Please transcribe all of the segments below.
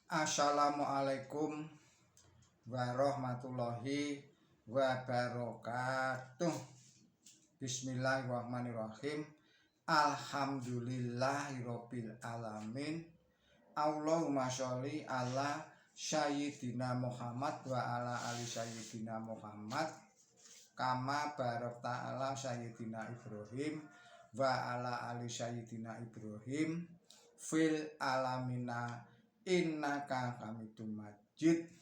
Assalamualaikum warahmatullahi wabarakatuh. Bismillahirrahmanirrahim. Alhamdulillahirabbil alamin. Allahumma sholli ala sayyidina Muhammad wa ala ali sayyidina Muhammad kama barakta ala sayyidina Ibrahim wa ala ali sayyidina Ibrahim fil alamina innaka hamidum majid.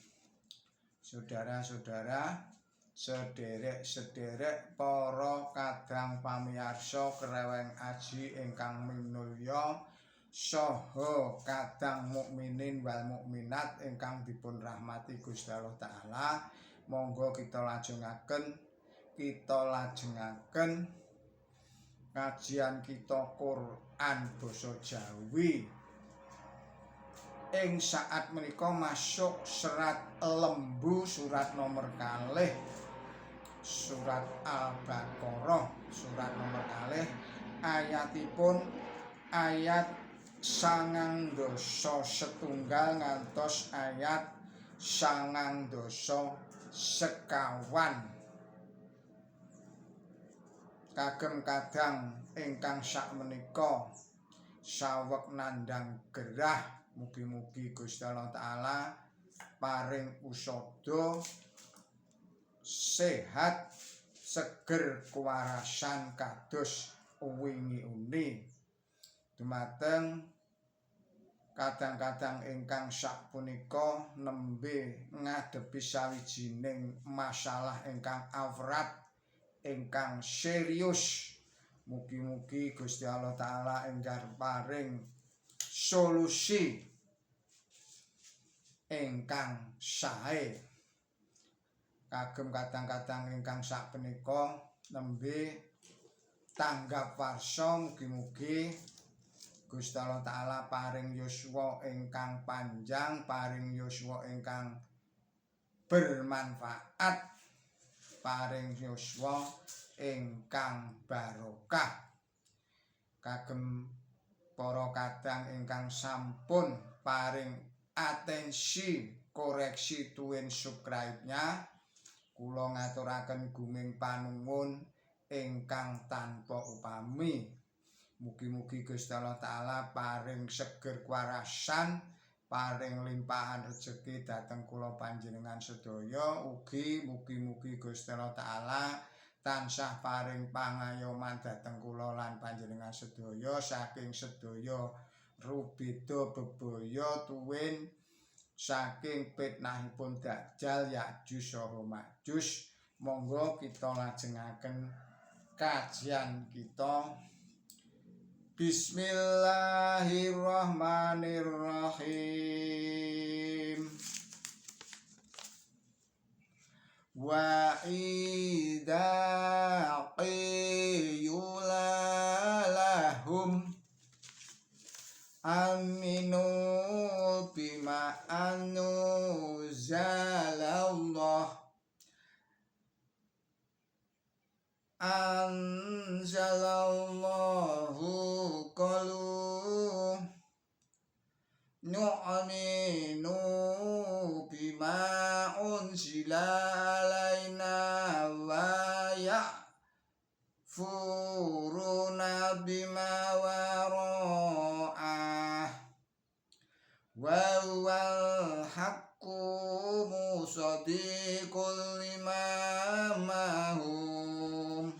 Saudara-saudara, sederek-sederek para kadang pamirsa Kreweng Aji ingkang minulya saha kadang mukminin wal mukminat ingkang dipun rahmati Gusti Allah taala, monggo kita lajengaken kajian kita Quran basa Jawi. Ing saat menika masuk serat lembu surat nomor kalih, surat Al-Baqarah surat nomor kalih, ayatipun ayat 9 setunggal ngantos ayat 9 sekawan. Kagem kadang ingkang sakmenika saweg nandhang gerah, mugi-mugi Gusti Allah taala paring usada sehat seger kewarasan kados wingi uni. Dumateng kadang-kadang ingkang sapunika nembe ngadepi sawijining masalah ingkang awrat, ingkang serius. Mugi-mugi Gusti Allah taala enggar paring solusi ingkang sae. Kagem kadang-kadang ingkang sapunika nembe tanggap warsa, mugi-mugi Gusti Allah taala paring yuswa ingkang panjang, paring yuswa ingkang bermanfaat, paring yuswa ingkang barokah. Kagem para kadang ingkang sampun paring atensi koreksi tuwin subscribe-nya, kula ngaturaken guming panuwun ingkang tanpa upami. Mugi-mugi Gusti Allah taala paring seger kewarasan, paring limpahan rejeki dhateng kula panjenengan sedaya. Ugi mugi-mugi Gusti Allah taala tansah paring pangayoman dhateng kula lan panjenengan sedaya saking sedaya rubeda bebaya tuwin saking fitnahipun Dajjal, Ya'juj saha Ma'juj. Monggo kita lajengaken kajian kita. Bismillahirrahmanirrahim. Wa idza qila lahum aminu bima anzalallahu qalu nu'minu bima unzila alaina wa ya'furuna bima wara'ah wa huwal haqqu musaddiqul lima ma'hum.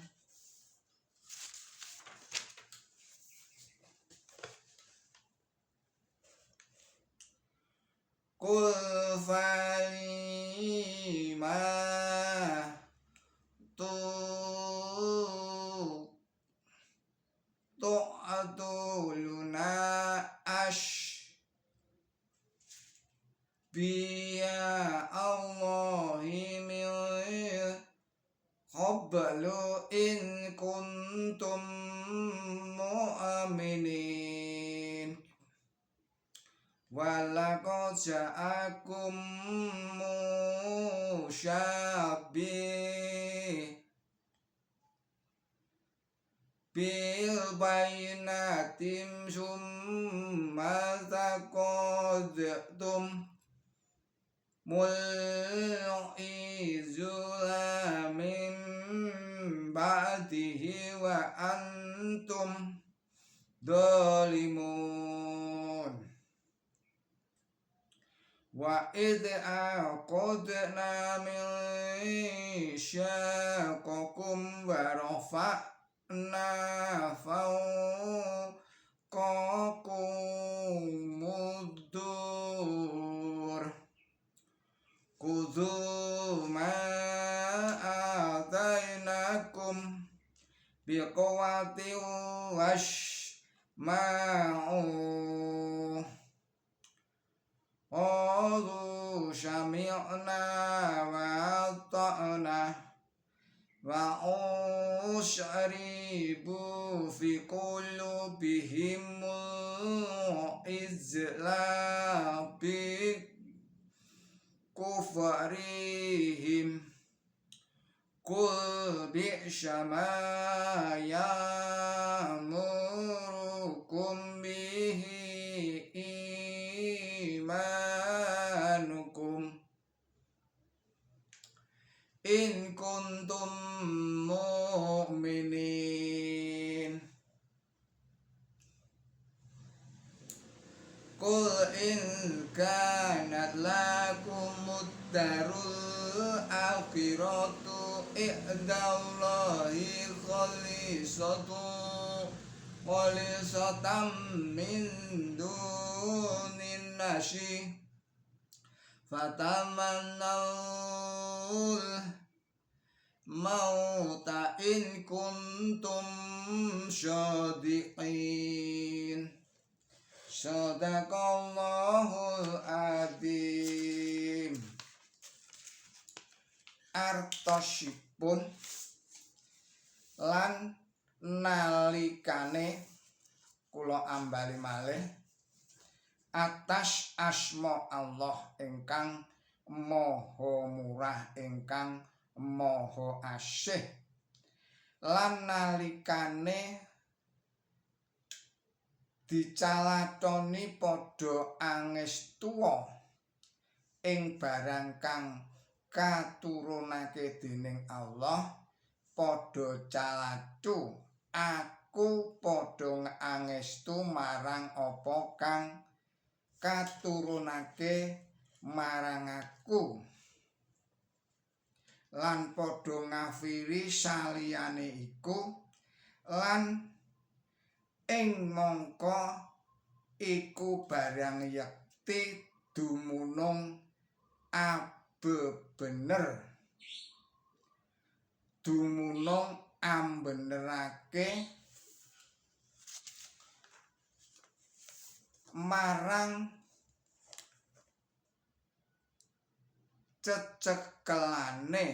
Qul falima tu'atuluna biya Allahi min qablu in kuntum mu'minin. Walaqad ja'akum musyabih bil bayyinatin summa taqalu اتَّخَذْتُمْ مُلْعِزُونَ مِنْ بَعْدِهِ وَأَنْتُمْ ظَالِمُونَ وَإِذْ أَخَذْنَا مِيثَاقَكُمْ وَرَفَعْنَا فَوْقَكُمُ الطُّورَ خُذُوا مَا آتَيْنَاكُمْ بِقُوَّةٍ وَاسْمَعُوا قَالُوا سَمِعْنَا وَأَطَعْنَا وَأُشْرِبُوا فِي قُلُوبِهِمُ الْعِجْلَ بِكُفْرِهِمْ قُلْ بِئْسَ مَا يَأْمُرُكُمْ بِهِ إِيمَانُكُمْ إِن كُنتُم مُّؤْمِنِينَ قُلْ إِن كَانَتْ لَكُمُ الدَّارُ الْآخِرَةُ عِندَ اللَّهِ خَالِصَةً مِّن دُونِ النَّاسِ فَتَمَنَّوُا الْمَوْتَ إِن كُنتُمْ صَادِقِينَ Shadaqallahul adzim. Artosipun lan nalikane kula ambali malih atas asma Allah ingkang maha murah ingkang maha asih lan nalikane dicalatoni padha angestuwa ing barang kang katurunake dening Allah padha calatu aku padha angestu marang apa kang katurunake marang aku lan padha ngafiri saliyane iku lan ing mangka iku barang yekti dumunung abebener dumunung ambenerake marang cecekelane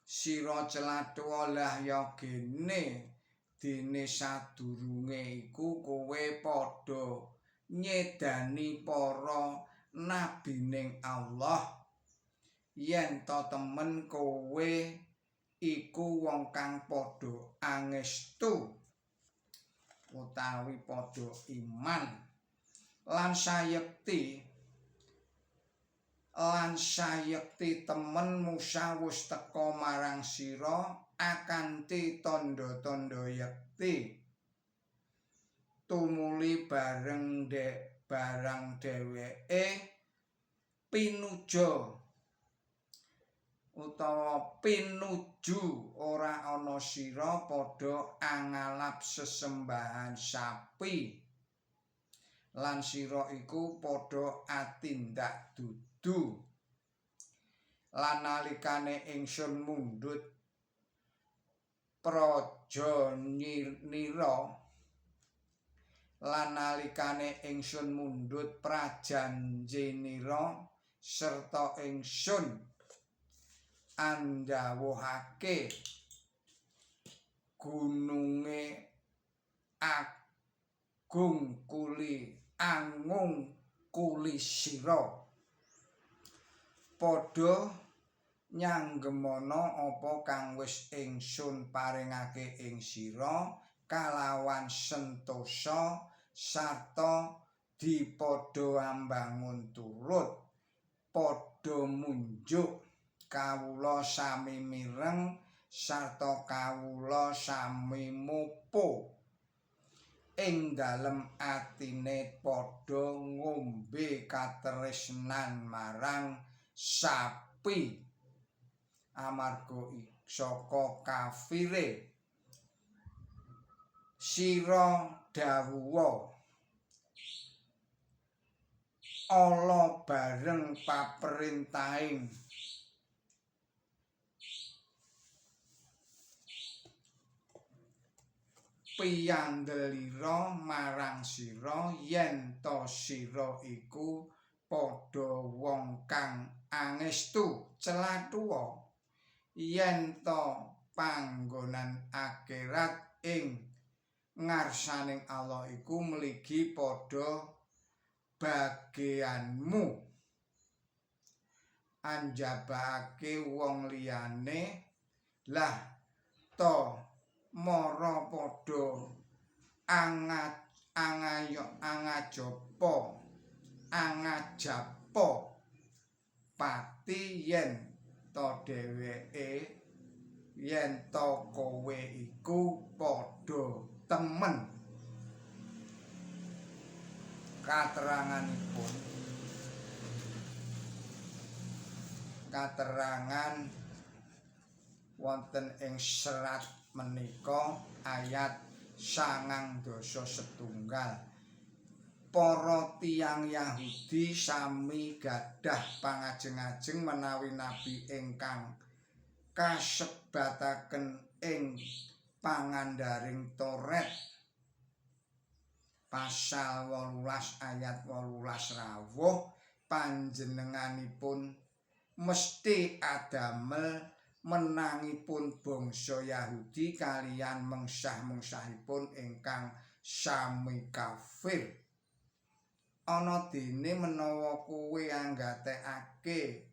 sira celathuwa lah ya gene dene sadurunge iku kowe padha nyedani para nabining Allah yen to temen kowe iku wong kang padha angestu utawi padha iman lan sayekti temen Musa wis teka marang sira akanthi tanda-tanda yekti tumuli barang dheweke pinuju ora ana sira padha angalap sesembahan sapi lan sira iku padha atindak dudu lan nalikane ingsun mundhut praja nira lan nalikane ingsun mundhut prajanjenira serta ingsun andhawuhake gununge agung kuli sira padha nyanggemana apa kang wis ingsun paringake ing sira kalawan sentosa sarta dipadha ambangun turut padha munjuk kawula sami mireng sarta kawula sami mupo ing dalem atine padha ngombe katresnan marang sapi amarga saka kafire sira dawuha ala bareng paprentahing piyandelira marang sira yen to sira iku padha wong kang angestu celathuwa yen to panggonan akhirat ing ngarsaning Allah iku mligi padha bagianmu anjabake wong liyane lah to mara padha angajapa pati yen to dheweke yen to kowe iku padha temen katerangan wonten ing serat menika ayat 9:1 para tiyang Yahudi sami gadah pangajeng-ajeng menawi nabi ingkang kasebataken ing pangandaring Toret pasal 18 ayat 18 rawuh panjenenganipun mesti adamel menangipun bangsa Yahudi kaliyan mengsah-mengsahipun ingkang sami kafir ana dene menawa kowe anggatekake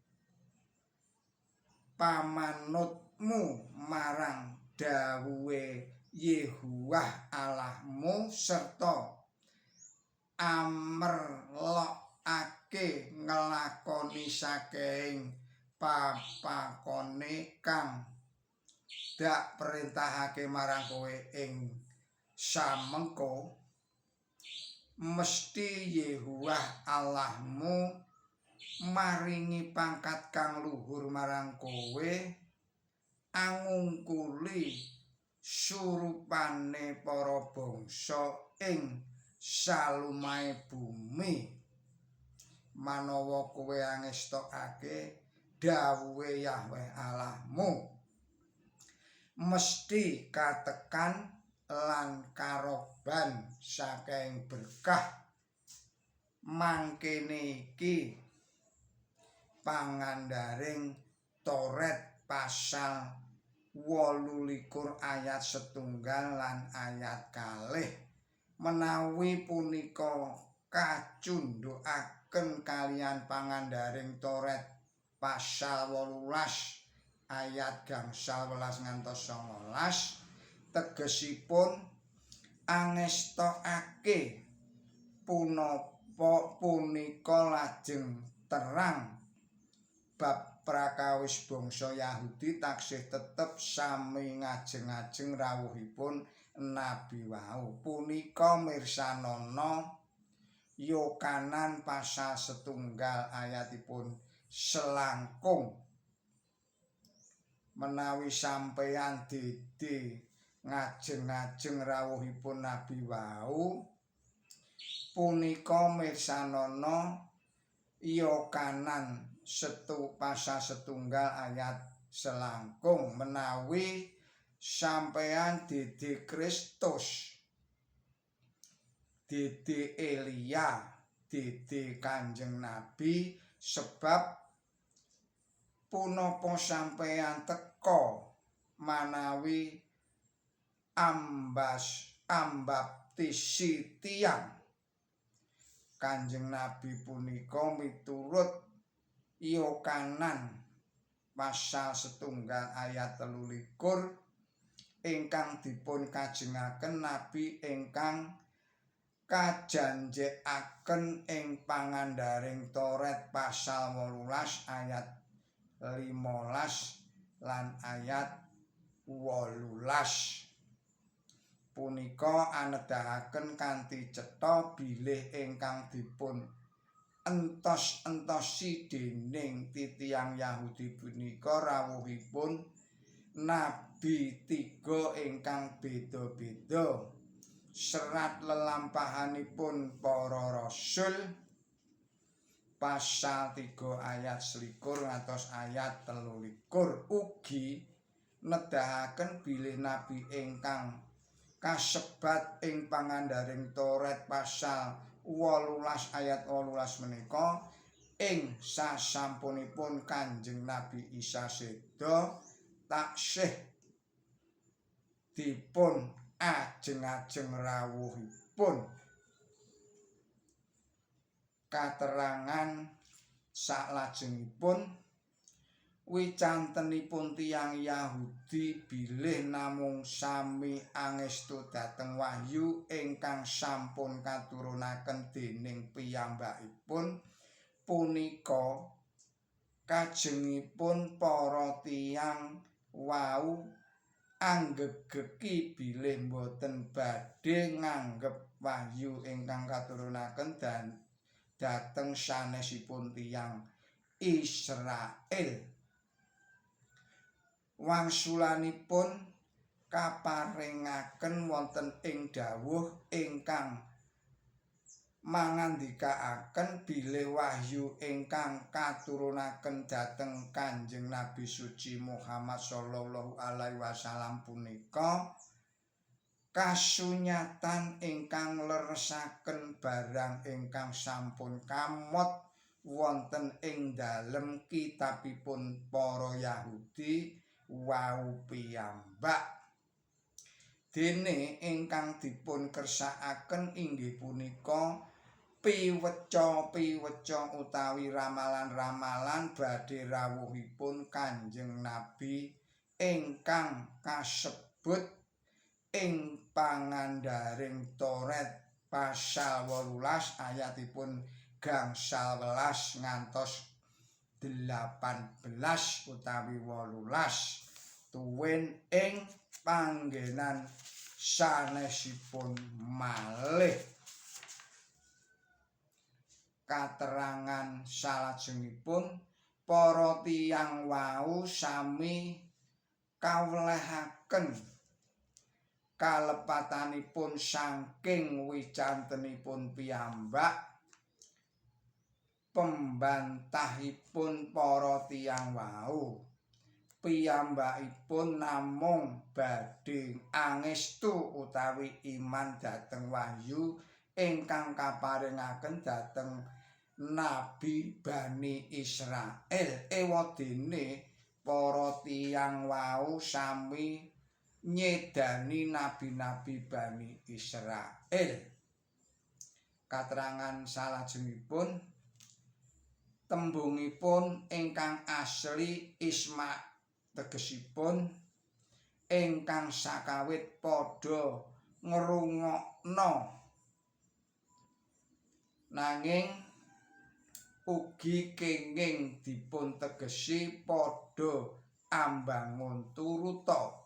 pamanutmu marang dawuhe Yehuwah Allahmu serta amerlokake ngelakoni saking papakone kang dak perintahake marang kowe ing samengko mesti Yehuwah Allahmu maringi pangkat kang luhur marang kowe angungkuli surupane para bangsa ing salumahe bumi manawa kowe angestokake dawuhe Yahweh Allahmu mesti katekan lan karoban saking berkah mangkene iki pangandaring Toret pasal 28 ayat 1 lan ayat 2 menawi punika kacundhukaken kaliyan pangandaring Toret pasal 18 ayat gangsal 11 ngantos 19 tegesipun angestokake punapa punika lajeng terang bab prakawis bangsa Yahudi taksih tetep sami ngajeng-ajeng rawuhipun nabi wau punika mirsanana Yokanan pasal 1 ayatipun selangkung menawi sampeyan didi ngajeng-ajeng rawuhipun nabi wau punika mirsanana Yokanan pasal 1 ayat selangkung menawi sampeyan didi Kristus didi Elia didi Kanjeng Nabi sebab punapa sampeyan teka manawi ambaptisi tiyang Kanjeng Nabi punika miturut Yokanan pasal 1 ayat 23 ingkang dipun kajengaken nabi ingkang kajanjekaken ing pangandaring Toret pasal 18 ayat 15 lan ayat 18. Punika anedahaken kanthi cetha bilih ingkang dipun entos-entosi déning titiyang Yahudi punika rawuhipun nabi 3 ingkang beda-beda. Serat lelampahanipun para rasul pasal 3 ayat 21 ngantos ayat 23 ugi nedahaken bilih nabi ingkang kasebat ing pangandaring Toret pasal 18 ayat 18 menika ing sasampunipun Kanjeng Nabi Isa seda taksih dipun ajeng-ajeng rawuhipun. Katerangan salajengipun wicantenipun tiyang Yahudi bilih namung sami angestu dhateng wahyu ingkang sampun katurunaken déning piyambakipun punika kajengipun para tiyang wau anggegeki bilih boten badhe nganggep wahyu ingkang katurunaken dan dhateng sanesipun tiyang Israel. Wangsulanipun kaparingaken wonten ing dawuh ingkang mangandikaaken bilih wahyu ingkang katurunaken dhateng Kanjeng Nabi suci Muhammad sallallahu alaihi wasallam punika kasunyatan ingkang leresaken barang ingkang sampun kamot wonten ing dalem kitabipun para Yahudi wau piyambak. Dene ingkang dipun kersakaken inggih punika piweca-piweca utawi ramalan-ramalan badhe rawuhipun Kanjeng Nabi ingkang kasebut ing pangandaring Toret pasal 18 ayatipun gangsal 11 ngantos 18 utawi 18 tuwin ing panggenan sanesipun malih. Katerangan salajengipun para tiyang wau sami kawelahaken kalepatanipun saking wicantenipun piyambak pembantahipun para tiyang wau. Piyambakipun namung badhe angestu utawi iman dhateng wahyu ingkang kaparingaken dhateng nabi Bani Israel. Ewadene para tiyang wau sami nyedani nabi-nabi Bani Israel. Katerangan salajengipun tembungipun ingkang asli Isma tegesipun ingkang sakawit padha ngrungokno nanging ugi kenging dipun tegesi padha ambangun turuta.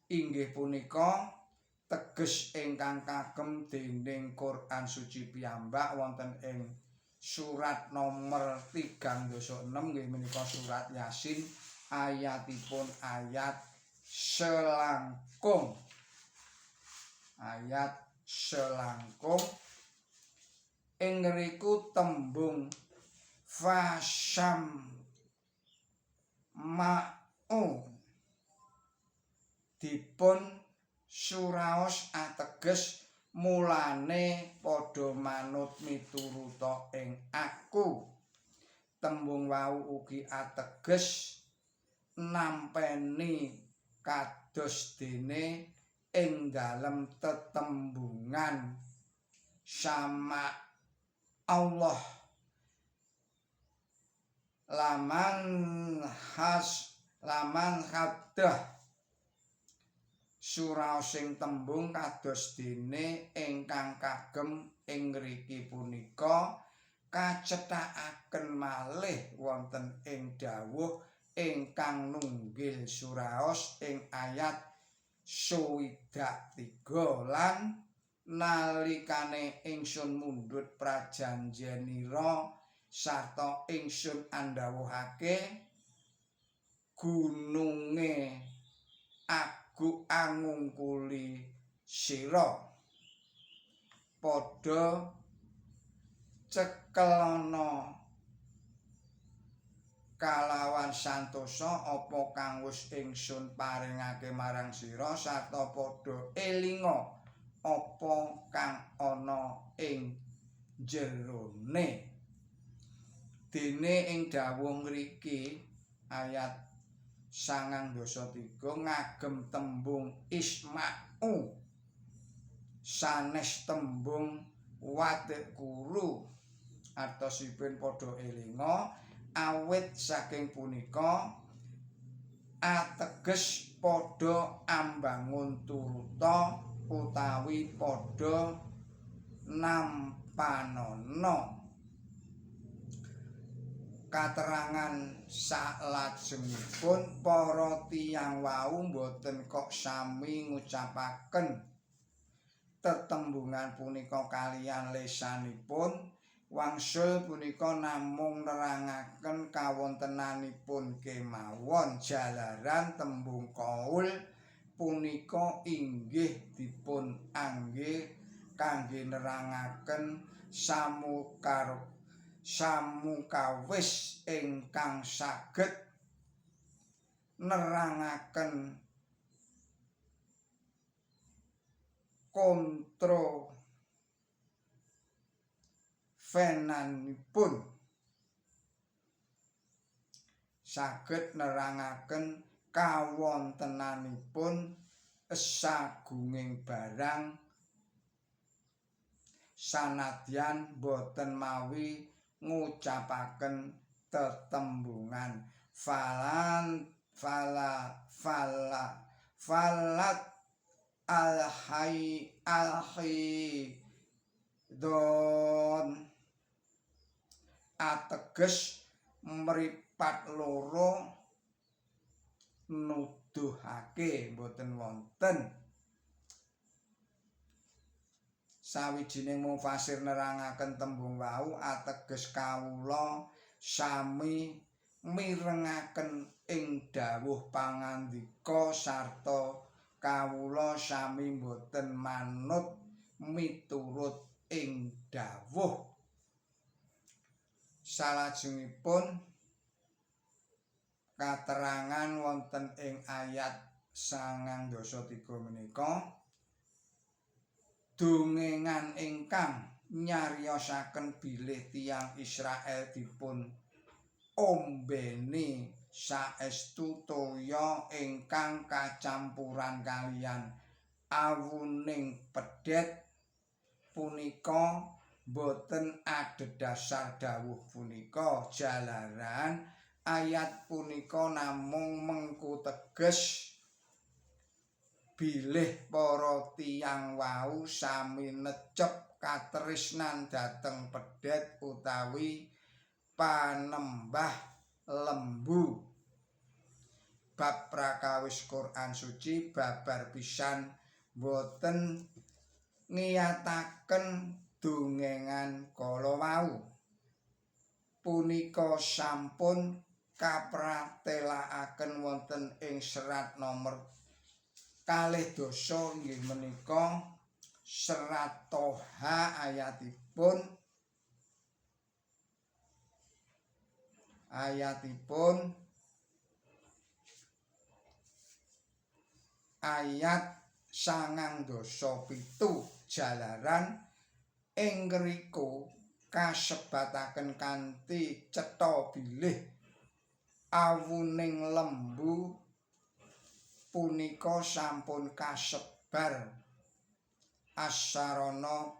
Inggih punika teges ingkang kagem déning Quran suci piyambak wonten ing surat nomor 36 nggih menika surat Yasin ayatipun ayat selangkung. Ayat selangkung ing ngriku tembung fasam ma'u dipun suraos ateges mulane padha manut mituruta ing aku. Tembung wau ugi ateges nampeni kados dene ing dalem tetembungan sama Allah laman hadah suraosing tembung kados dene ingkang kagem ing ngriki punika kacethakaken malih wonten ing dawuh ingkang nunggil suraos ing ayat 23 lan nalikane ingsun mundhut prajanjenira sarta ingsun andhawuhake gununge aku angungkuli sira padha cekelana kalawan santosa apa kang wis ingsun paringake marang sira sarta padha elinga apa kang ana ing jerone. Dene ing dawuh ngriki ayat 9-3 ngagem tembung isma'u sanes tembung wadkuru atosipun padha elinga awit saking punika ateges padha ambangun turuta utawi padha nampanana. Katerangan salajengipun para tiyang wau boten kok sami ngucapaken tetembungan punika kaliyan lesanipun. Wangsul punika namung nerangaken kawontenanipun kemawon jalaran tembung qaul punika inggih dipun anggih kangge nerangaken samukawis ingkang saged nerangaken kontrovenanipun saged nerangaken kawontenanipun sagunging barang sanadyan boten mawi ngucapaken tetembungan falat don ateges mripat loro nuduhake boten wonten. Sawijining mufasir nerangaken tembung wau ateges kawula sami mirengaken ing dawuh pangandika sarta kawula sami boten manut miturut ing dawuh. Salajengipun katerangan wonten ing ayat 9-3 menika dongengan ingkang nyariosaken bilih tiyang Israel dipun ombeni saestu toya ingkang kacampuran kaliyan awuning pedhet punika boten adhedhasar dawuh punika jalaran ayat punika namung mengku teges bilih para tiyang wau sami necep katresnan dhateng pedhet utawi panembah lembu. Bab prakawis Quran suci babar pisan boten ngiyataken dongengan kala wau punika sampun kapratelaken wonten ing serat nomor 2 inggih menika serat Toha ayatipun ayat 97 jalaran ing ngriku kasebataken kanthi cetha bilih awuning lembu punika sampun kasebar asarana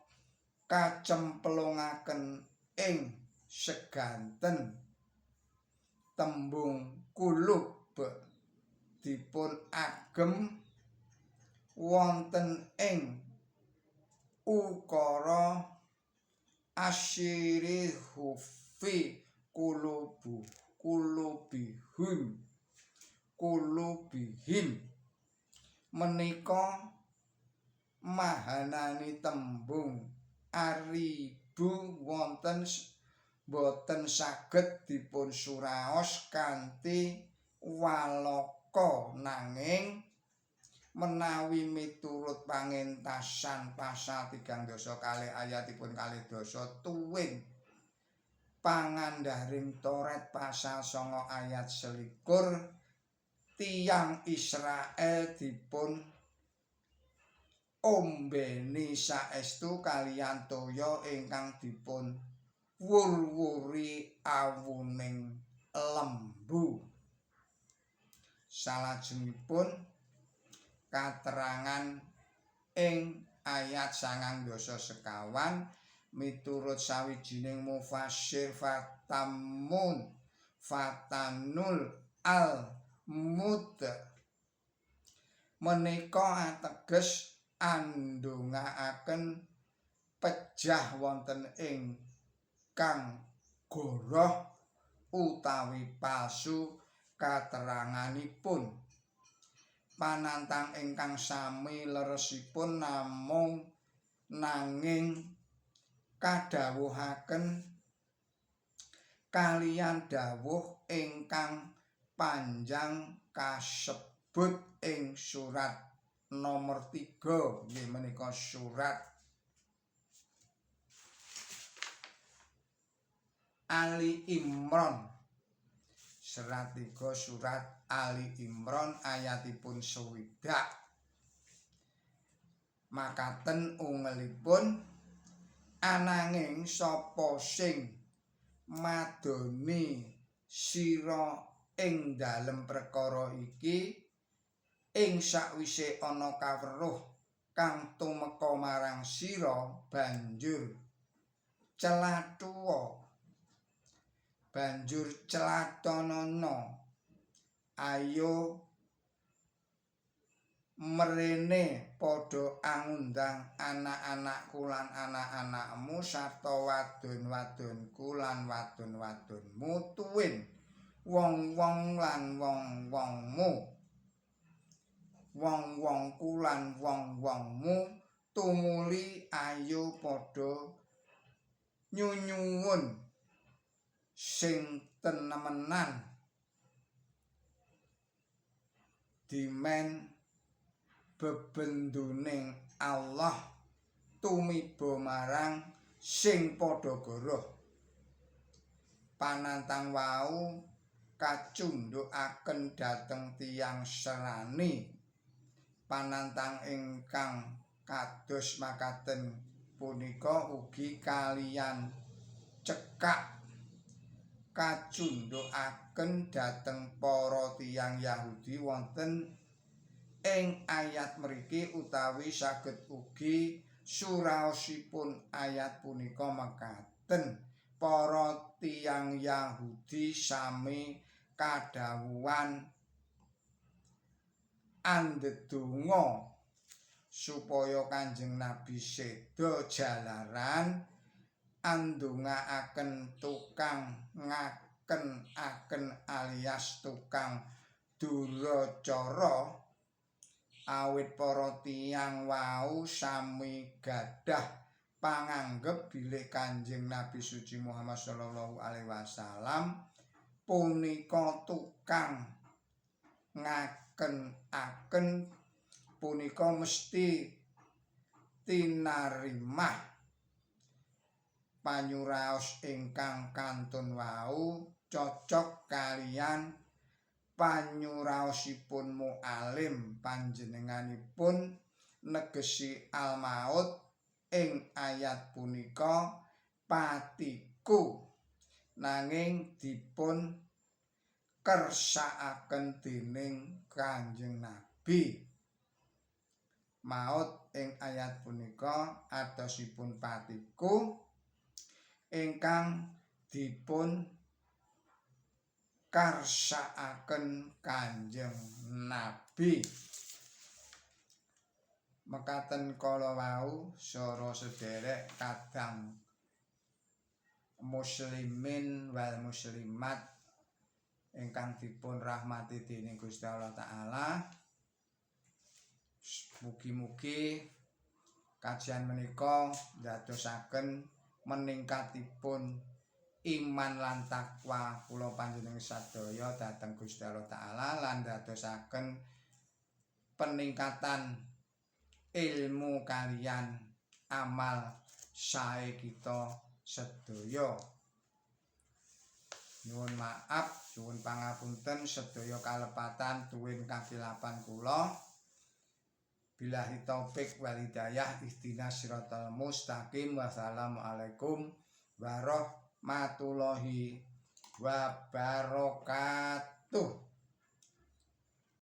kacemplungaken ing seganten tembung kulub dipun agem wonten ing ukara asyiri hufi kulubihim menika mahanani tembung aribu wonten boten saged dipun suraos kanthi waloka nanging menawi miturut pangentasan pasal 3 ayatipun 2 tuwin pangandharing Toret pasal 9 ayat 21 tiyang Israel dipun ombeni saestu kaliyan toya ingkang dipun wur-wuri awuning lembu. Salajengipun katerangan ing ayat 19 sekawan miturut sawijining mufassir Fatanul al-Mud menika ateges andongaaken pejah wonten ing kang goroh utawi palsu kateranganipun panantang ingkang sami leresipun nanging kadhawuhaken kaliyan dawuh ingkang panjang kasebut ing surat nomor 3 nggih menika surat Ali Imran serat 3 surat Ali Imran ayatipun 20 makaten ungelipun ananging sapa sing madoni sira ing dalem perkara iki ing sakwise ana kaweruh kang tumeka marang sira banjur celatanana ayo mrene padha angundang anak-anakku lan anak-anakmu sarta wadon-wadonku lan wadon-wadonmu tuwin wong-wong lan wong-wongku lan wong-wongmu tumuli ayo padha nyunyuwun sing tenemenan dimen bebenduning Allah tumiba marang sing padha goroh panantang wau kacundhukaken dhateng tiyang serani panantang ingkang kados makaten punika ugi kaliyan cekak kacundhukaken dhateng para tiyang Yahudi wonten ing ayat mriki utawi saged ugi suraosipun ayat punika mekaten para tiyang Yahudi sami kadhawuhan andedonga supaya Kanjeng Nabi seda jalaran andongaaken tukang ngaken alias tukang duracara awit para tiyang wau sami gadah panganggep bilih Kanjeng Nabi suci Muhammad sallallahu alaihi wasallam punika tukang ngaken punika mesti tinarimah panyuraos ingkang kantun wau cocok kaliyan panyuraosipun mu'alim panjenenganipun negesi al-maut ing ayat punika patiku nanging dipun kersakaken dening Kanjeng Nabi maut ing ayat punika adosipun patiku ingkang dipun karsakaken Kanjeng Nabi Mekaten kala wau para sedherek kadang muslimin wal muslimat ingkang dipun rahmati dening Gusti Allah taala. Mugi-mugi kajian menika ndadosaken meningkatipun iman lan takwa kula panjenengan sadaya dhateng Gusti Allah taala lan ndadosaken peningkatan ilmu kaliyan amal sae kita sedaya. Nyuwun maaf, nyuwun pangapunten sedaya kalepatan tuwin kakilapan kula. Billahi taufik wal hidayah ihdinas siratal mustaqim. Wassalamualaikum warahmatullahi wabarakatuh.